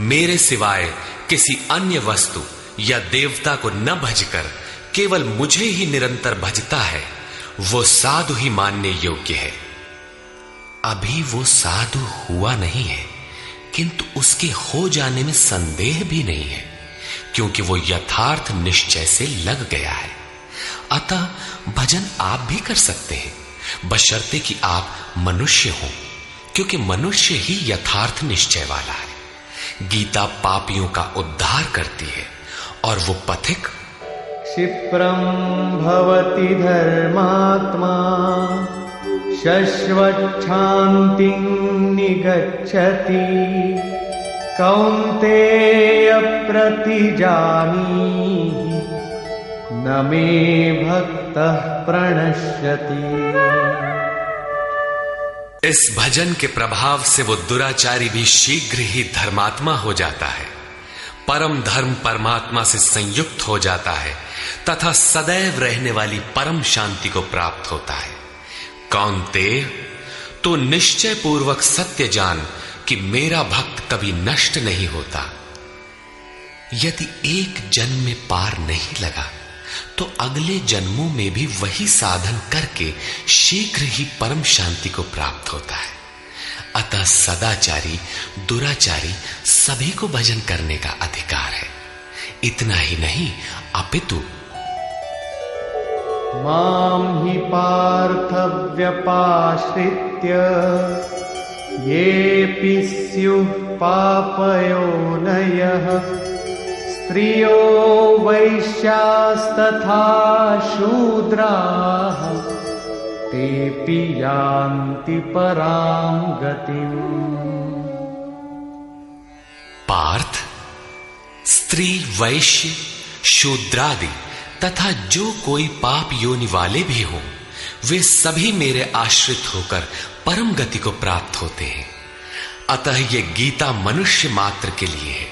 मेरे सिवाय किसी अन्य वस्तु या देवता को न भजकर केवल मुझे ही निरंतर भजता है, वो साधु ही मानने योग्य है। अभी वो साधु हुआ नहीं है, किंतु उसके हो जाने में संदेह भी नहीं है, क्योंकि वो यथार्थ निश्चय से लग गया है। अतः भजन आप भी कर सकते हैं, बशर्ते कि आप मनुष्य हो, क्योंकि मनुष्य ही यथार्थ निश्चय वाला है। गीता पापियों का उद्धार करती है और वो पथिक क्षिप्रं भवति धर्मात्मा शश्वच्छान्तिं निगच्छति कौन्तेय प्रतिजानीहि न मे भक्तः प्रणश्यति। इस भजन के प्रभाव से वो दुराचारी भी शीघ्र ही धर्मात्मा हो जाता है, परम धर्म परमात्मा से संयुक्त हो जाता है तथा सदैव रहने वाली परम शांति को प्राप्त होता है। कौन्तेय, तो निश्चय पूर्वक सत्य जान कि मेरा भक्त कभी नष्ट नहीं होता। यदि एक जन्म में पार नहीं लगा तो अगले जन्मों में भी वही साधन करके शीघ्र ही परम शांति को प्राप्त होता है। अतः सदाचारी दुराचारी सभी को भजन करने का अधिकार है। इतना ही नहीं, अपितु मां हि पार्थ व्यपाश्रित्य येऽपि स्युः पापयोनयः स्त्रियो वै वैश्यास्तथा शूद्राः तेऽपि यान्ति परां गतिम्। पार्थ, स्त्री, वैश्य, शूद्रादि तथा जो कोई पाप योनि वाले भी हों, वे सभी मेरे आश्रित होकर परम गति को प्राप्त होते हैं। अतः ये गीता मनुष्य मात्र के लिए है।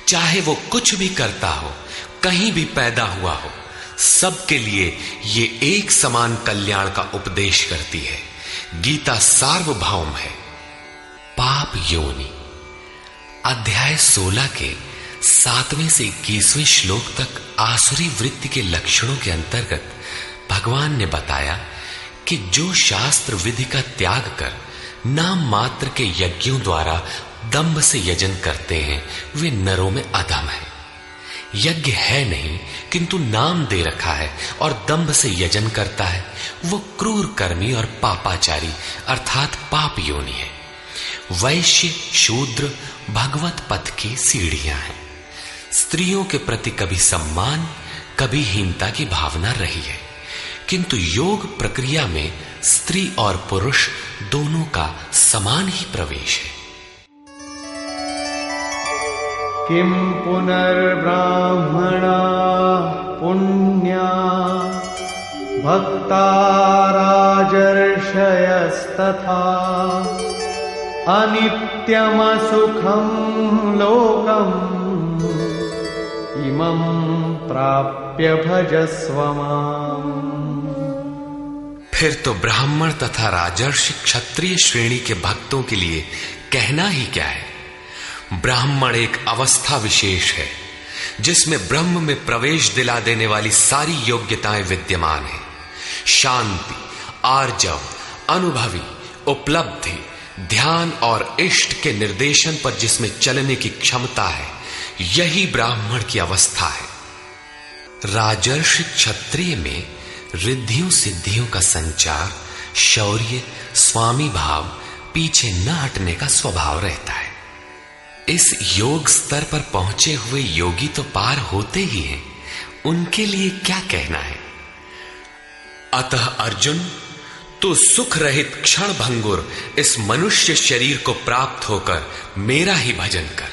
चाहे वो कुछ भी करता हो, कहीं भी पैदा हुआ हो, सबके लिए ये एक समान कल्याण का उपदेश करती है। गीता सार्वभौम है। पाप योनि अध्याय 16 के 7वें से 21वें श्लोक तक आसुरी वृत्ति के लक्षणों के अंतर्गत भगवान ने बताया कि जो शास्त्र विधि का त्याग कर नाम मात्र के यज्ञों द्वारा दंभ से यजन करते हैं, वे नरों में अधम है। यज्ञ है नहीं किंतु नाम दे रखा है और दंभ से यजन करता है, वो क्रूर कर्मी और पापाचारी अर्थात पाप योनि है। वैश्य, शूद्र भगवत पथ की सीढ़ियां हैं। स्त्रियों के प्रति कभी सम्मान, कभी हीनता की भावना रही है, किंतु योग प्रक्रिया में स्त्री और पुरुष दोनों का समान ही प्रवेश है। किम पुनर्ब्राह्मणा पुण्या भक्ता राजर्षयस्तथा अनित्यमसुखं लोकम् इमं प्राप्य भजस्व माम्। फिर तो ब्राह्मण तथा राजर्षि क्षत्रिय श्रेणी के भक्तों के लिए कहना ही क्या है। ब्राह्मण एक अवस्था विशेष है जिसमें ब्रह्म में प्रवेश दिला देने वाली सारी योग्यताएं विद्यमान है। शांति, आर्जव, अनुभवी, उपलब्धि, ध्यान और इष्ट के निर्देशन पर जिसमें चलने की क्षमता है, यही ब्राह्मण की अवस्था है। राजर्षि क्षत्रिय में रिद्धियों सिद्धियों का संचार, शौर्य, स्वामी भाव, पीछे न हटने का स्वभाव रहता है। इस योग स्तर पर पहुंचे हुए योगी तो पार होते ही हैं, उनके लिए क्या कहना है। अतः अर्जुन, तू सुख रहित क्षण भंगुर इस मनुष्य शरीर को प्राप्त होकर मेरा ही भजन कर।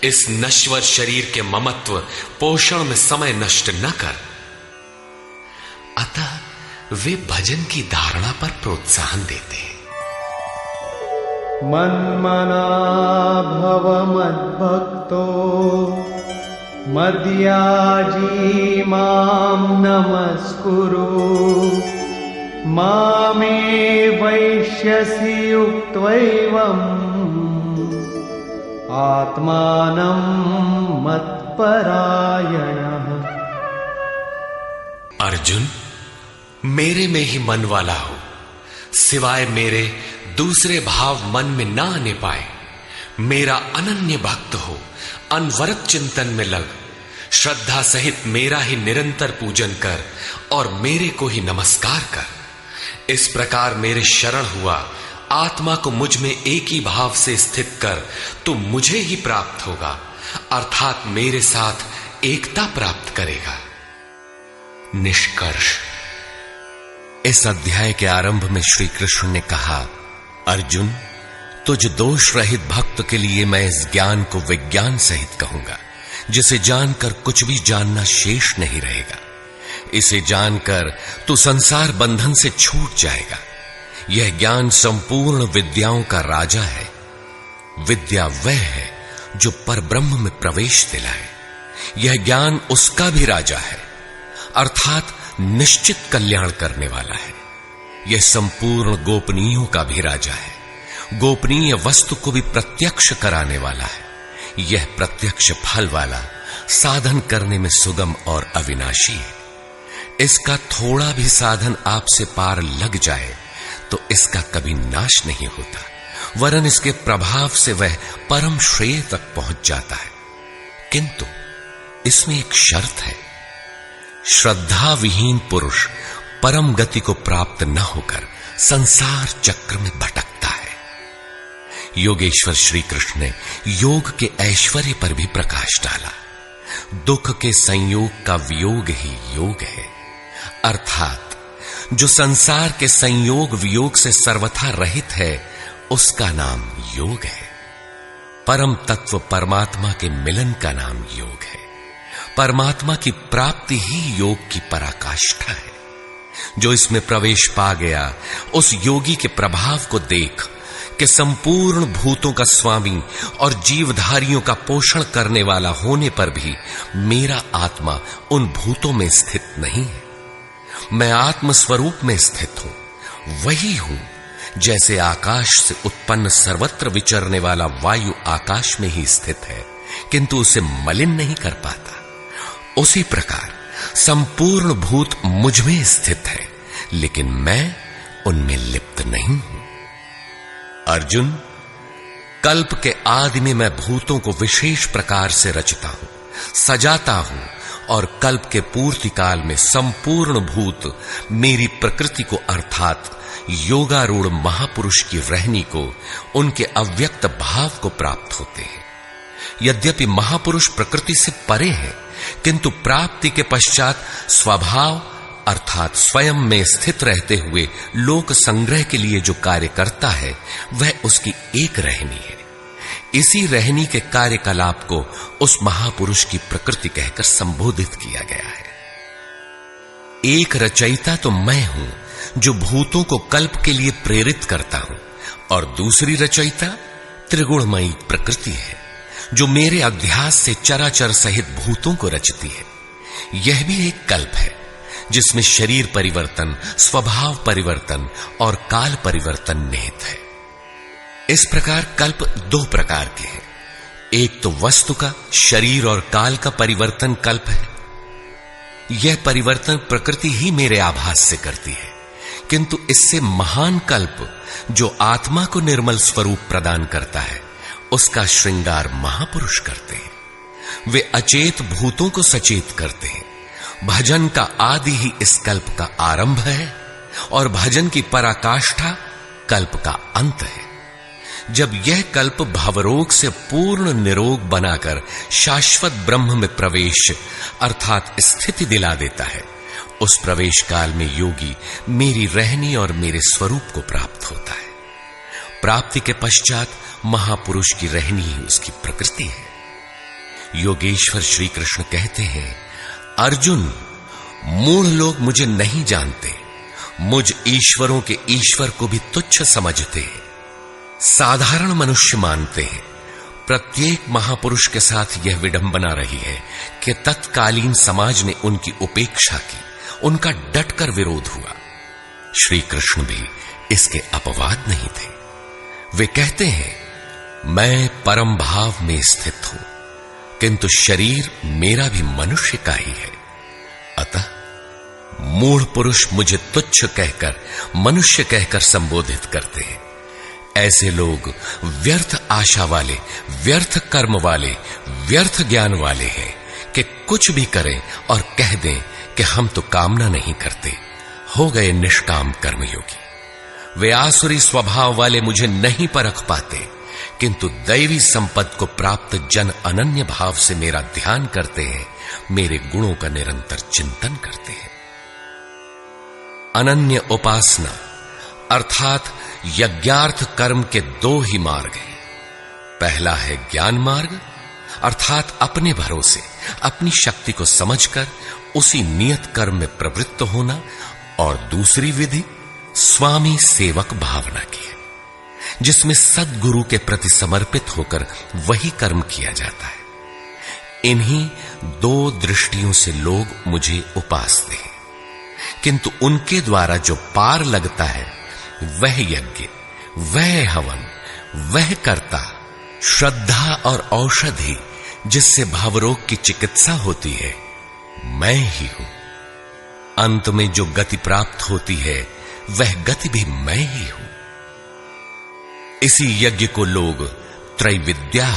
इस नश्वर शरीर के ममत्व पोषण में समय नष्ट न कर। अतः वे भजन की धारणा पर प्रोत्साहन देते हैं। मन्मना भव मद्भक्तो मद्याजी मां नमस्कुरु मामे वैश्यसि युक्त्वैवम् आत्मानं मत्परायणः। अर्जुन, मेरे में ही मन वाला हो, सिवाय मेरे दूसरे भाव मन में ना आने पाए। मेरा अनन्य भक्त हो, अनवरत चिंतन में लग, श्रद्धा सहित मेरा ही निरंतर पूजन कर और मेरे को ही नमस्कार कर। इस प्रकार मेरे शरण हुआ आत्मा को मुझ में एक ही भाव से स्थित कर, तो मुझे ही प्राप्त होगा, अर्थात मेरे साथ एकता प्राप्त करेगा। निष्कर्ष, इस अध्याय के आरंभ में श्री कृष्ण ने कहा, अर्जुन, तुझ दोष रहित भक्त के लिए मैं इस ज्ञान को विज्ञान सहित कहूंगा, जिसे जानकर कुछ भी जानना शेष नहीं रहेगा। इसे जानकर तू संसार बंधन से छूट जाएगा। यह ज्ञान संपूर्ण विद्याओं का राजा है। विद्या वह है जो परब्रह्म में प्रवेश दिलाए। यह ज्ञान उसका भी राजा है, अर्थात निश्चित कल्याण करने वाला है। यह संपूर्ण गोपनीयों का भी राजा है। गोपनीय वस्तु को भी प्रत्यक्ष कराने वाला है। यह प्रत्यक्ष फल वाला, साधन करने में सुगम और अविनाशी है। इसका थोड़ा भी साधन आपसे पार लग जाए तो इसका कभी नाश नहीं होता, वरन इसके प्रभाव से वह परम श्रेय तक पहुंच जाता है। किंतु इसमें एक शर्त है। श्रद्धा विहीन पुरुष परम गति को प्राप्त न होकर संसार चक्र में भटकता है। योगेश्वर श्री कृष्ण ने योग के ऐश्वर्य पर भी प्रकाश डाला। दुख के संयोग का वियोग ही योग है, अर्थात जो संसार के संयोग वियोग से सर्वथा रहित है उसका नाम योग है। परम तत्व परमात्मा के मिलन का नाम योग है। परमात्मा की प्राप्ति ही योग की पराकाष्ठा है। जो इसमें प्रवेश पा गया उस योगी के प्रभाव को देख कि संपूर्ण भूतों का स्वामी और जीवधारियों का पोषण करने वाला होने पर भी मेरा आत्मा उन भूतों में स्थित नहीं है। मैं आत्म स्वरूप में स्थित हूं। वही हूं जैसे आकाश से उत्पन्न सर्वत्र विचरने वाला वायु आकाश में ही स्थित है किंतु उसे मलिन नहीं कर पाता, उसी प्रकार संपूर्ण भूत मुझ में स्थित है लेकिन मैं उनमें लिप्त नहीं हूं। अर्जुन, कल्प के आदि में मैं भूतों को विशेष प्रकार से रचता हूं, सजाता हूं और कल्प के पूर्ति काल में संपूर्ण भूत मेरी प्रकृति को अर्थात योगारूढ़ महापुरुष की रहनी को, उनके अव्यक्त भाव को प्राप्त होते हैं। यद्यपि महापुरुष प्रकृति से परे है किंतु प्राप्ति के पश्चात स्वभाव अर्थात स्वयं में स्थित रहते हुए लोक संग्रह के लिए जो कार्य करता है वह उसकी एक रहनी है। इसी रहनी के कार्यकलाप को उस महापुरुष की प्रकृति कहकर संबोधित किया गया है। एक रचयिता तो मैं हूं जो भूतों को कल्प के लिए प्रेरित करता हूं और दूसरी रचयिता त्रिगुणमयी प्रकृति है जो मेरे अध्यास से चराचर सहित भूतों को रचती है। यह भी एक कल्प है जिसमें शरीर परिवर्तन, स्वभाव परिवर्तन और काल परिवर्तन निहित है। इस प्रकार कल्प दो प्रकार के हैं। एक तो वस्तु का, शरीर और काल का परिवर्तन कल्प है। यह परिवर्तन प्रकृति ही मेरे आभास से करती है किंतु इससे महान कल्प जो आत्मा को निर्मल स्वरूप प्रदान करता है उसका श्रृंगार महापुरुष करते हैं। वे अचेत भूतों को सचेत करते हैं। भजन का आदि ही इस कल्प का आरंभ है और भजन की पराकाष्ठा कल्प का अंत है। जब यह कल्प भवरोग से पूर्ण निरोग बनाकर शाश्वत ब्रह्म में प्रवेश अर्थात स्थिति दिला देता है, उस प्रवेश काल में योगी मेरी रहनी और मेरे स्वरूप को प्राप्त होता है। प्राप्ति के पश्चात महापुरुष की रहनी ही उसकी प्रकृति है। योगेश्वर श्री कृष्ण कहते हैं, अर्जुन, मूढ़ लोग मुझे नहीं जानते, मुझ ईश्वरों के ईश्वर को भी तुच्छ समझते हैं, साधारण मनुष्य मानते हैं। प्रत्येक महापुरुष के साथ यह विडंबना रही है कि तत्कालीन समाज ने उनकी उपेक्षा की, उनका डटकर विरोध हुआ। श्री कृष्ण भी इसके अपवाद नहीं थे। वे कहते हैं, मैं परम भाव में स्थित हूं किंतु शरीर मेरा भी मनुष्य का ही है। अतः मूढ़ पुरुष मुझे तुच्छ कहकर, मनुष्य कहकर संबोधित करते हैं। ऐसे लोग व्यर्थ आशा वाले, व्यर्थ कर्म वाले, व्यर्थ ज्ञान वाले हैं कि कुछ भी करें और कह दें कि हम तो कामना नहीं करते, हो गए निष्काम कर्मयोगी। वे आसुरी स्वभाव वाले मुझे नहीं परख पाते किंतु दैवी संपत्ति को प्राप्त जन अनन्य भाव से मेरा ध्यान करते हैं, मेरे गुणों का निरंतर चिंतन करते हैं। अनन्य उपासना अर्थात यज्ञार्थ कर्म के दो ही मार्ग हैं। पहला है ज्ञान मार्ग अर्थात अपने भरोसे, अपनी शक्ति को समझकर उसी नियत कर्म में प्रवृत्त होना, और दूसरी विधि स्वामी सेवक भावना की है जिसमें सद्गुरु के प्रति समर्पित होकर वही कर्म किया जाता है। इन्हीं दो दृष्टियों से लोग मुझे उपासते हैं किंतु उनके द्वारा जो पार लगता है वह यज्ञ, वह हवन, वह कर्ता, श्रद्धा और औषधि जिससे भावरोग की चिकित्सा होती है, मैं ही हूं। अंत में जो गति प्राप्त होती है वह गति भी मैं ही हूं। इसी यज्ञ को लोग त्रैविद्या,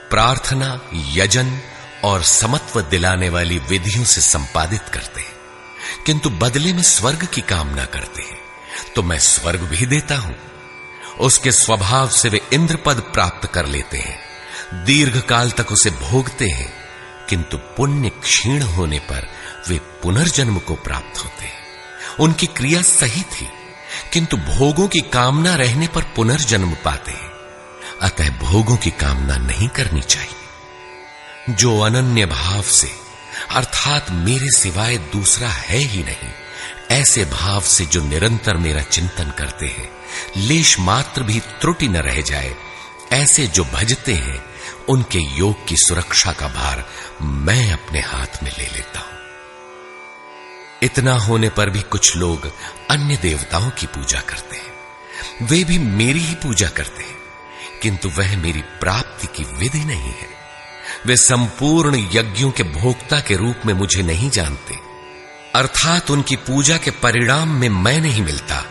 प्रार्थना, यजन और समत्व दिलाने वाली विधियों से संपादित करते हैं किंतु बदले में स्वर्ग की कामना करते हैं। तो मैं स्वर्ग भी देता हूं। उसके स्वभाव से वे इंद्र पद प्राप्त कर लेते हैं, दीर्घ काल तक उसे भोगते हैं किंतु पुण्य क्षीण होने पर वे पुनर्जन्म को प्राप्त होते हैं। उनकी क्रिया सही थी, किंतु भोगों की कामना रहने पर पुनर्जन्म पाते हैं। अतः भोगों की कामना नहीं करनी चाहिए। जो अनन्य भाव से, अर्थात मेरे सिवाय दूसरा है ही नहीं, ऐसे भाव से जो निरंतर मेरा चिंतन करते हैं, लेश मात्र भी त्रुटि न रह जाए, ऐसे जो भजते हैं, उनके योग की सुरक्षा का भार मैं अपने हाथ में ले लेता हूं। इतना होने पर भी कुछ लोग अन्य देवताओं की पूजा करते हैं। वे भी मेरी ही पूजा करते हैं, किंतु वह मेरी प्राप्ति की विधि नहीं है। वे संपूर्ण यज्ञों के भोक्ता के रूप में मुझे नहीं जानते, अर्थात उनकी पूजा के परिणाम में मैं नहीं मिलता,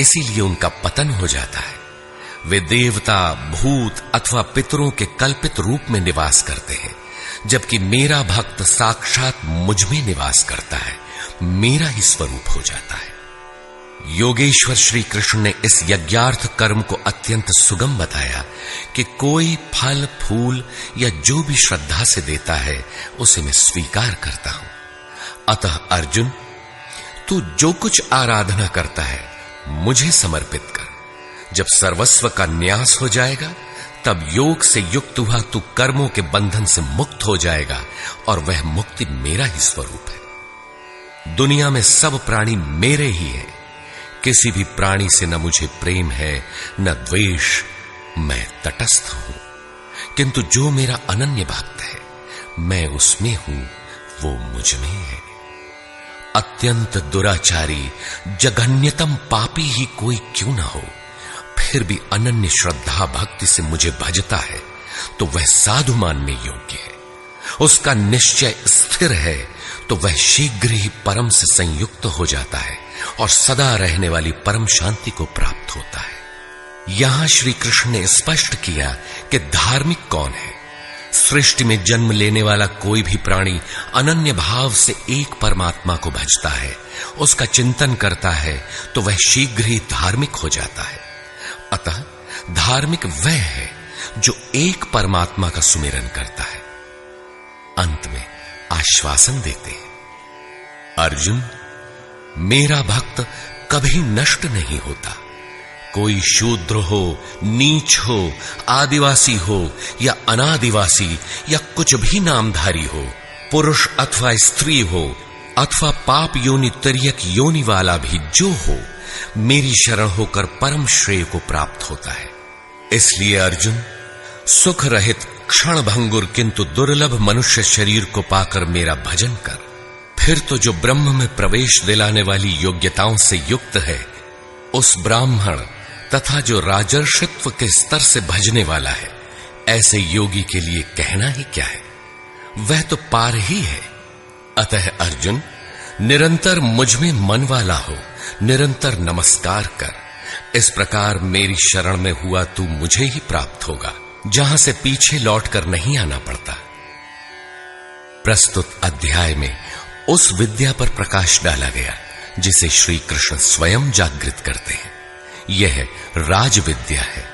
इसीलिए उनका पतन हो जाता है। वे देवता, भूत अथवा पितरों के कल्पित रूप में निवास करते हैं, जबकि मेरा भक्त साक्षात मुझ में निवास करता है, मेरा ही स्वरूप हो जाता है। योगेश्वर श्री कृष्ण ने इस यज्ञार्थ कर्म को अत्यंत सुगम बताया कि कोई फल फूल या जो भी श्रद्धा से देता है, उसे मैं स्वीकार करता हूं। अतः अर्जुन, तू जो कुछ आराधना करता है मुझे समर्पित कर। जब सर्वस्व का न्यास हो जाएगा, तब योग से युक्त हुआ तू कर्मों के बंधन से मुक्त हो जाएगा, और वह मुक्ति मेरा ही स्वरूप है। दुनिया में सब प्राणी मेरे ही हैं। किसी भी प्राणी से न मुझे प्रेम है न द्वेष, मैं तटस्थ हूं। किंतु जो मेरा अनन्य भक्त है, मैं उसमें हूं, वो मुझ में है। अत्यंत दुराचारी, जघन्यतम पापी ही कोई क्यों ना हो, फिर भी अनन्य श्रद्धा भक्ति से मुझे भजता है, तो वह साधु मानने योग्य है। उसका निश्चय स्थिर है, तो वह शीघ्र ही परम से संयुक्त हो जाता है और सदा रहने वाली परम शांति को प्राप्त होता है। यहां श्री कृष्ण ने स्पष्ट किया कि धार्मिक कौन है। सृष्टि में जन्म लेने वाला कोई भी प्राणी अनन्य भाव से एक परमात्मा को भजता है, उसका चिंतन करता है, तो वह शीघ्र ही धार्मिक हो जाता है। अतः धार्मिक वह है जो एक परमात्मा का सुमिरन करता है। अंत में आश्वासन देते हैं, अर्जुन, मेरा भक्त कभी नष्ट नहीं होता। कोई शूद्र हो, नीच हो, आदिवासी हो या अनादिवासी या कुछ भी नामधारी हो, पुरुष अथवा स्त्री हो, अथवा पाप योनि तिर्यक योनि वाला भी जो हो, मेरी शरण होकर परम श्रेय को प्राप्त होता है। इसलिए अर्जुन, सुख रहित क्षण भंगुर किंतु दुर्लभ मनुष्य शरीर को पाकर मेरा भजन कर। फिर तो जो ब्रह्म में प्रवेश दिलाने वाली योग्यताओं से युक्त है, उस ब्राह्मण तथा जो राजर्षित्व के स्तर से भजने वाला है, ऐसे योगी के लिए कहना ही क्या है, वह तो पार ही है। अतः अर्जुन, निरंतर मुझ में मन वाला हो, निरंतर नमस्कार कर। इस प्रकार मेरी शरण में हुआ तू मुझे ही प्राप्त होगा, जहां से पीछे लौटकर नहीं आना पड़ता। प्रस्तुत अध्याय में उस विद्या पर प्रकाश डाला गया जिसे श्री कृष्ण स्वयं जागृत करते हैं। यह राज विद्या है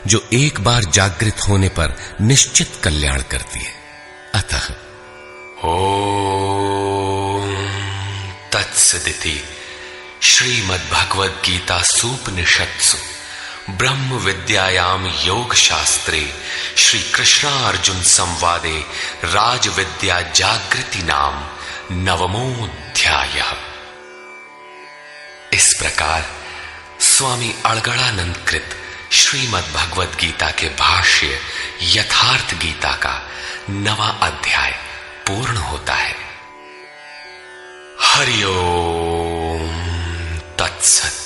जो एक बार जागृत होने पर निश्चित कल्याण करती है। अतः ओम तत्सदिति श्रीमद्भगवद गीता सूपनिषत्सु ब्रह्म विद्यायाम योग शास्त्रे श्री कृष्णार्जुन संवादे राज विद्या जागृति नाम नवमोऽध्यायः। इस प्रकार स्वामी अड़गड़ानंद कृत श्रीमद् भगवद गीता के भाष्य यथार्थ गीता का 9वां अध्याय पूर्ण होता है। हरि ओम तत्सत।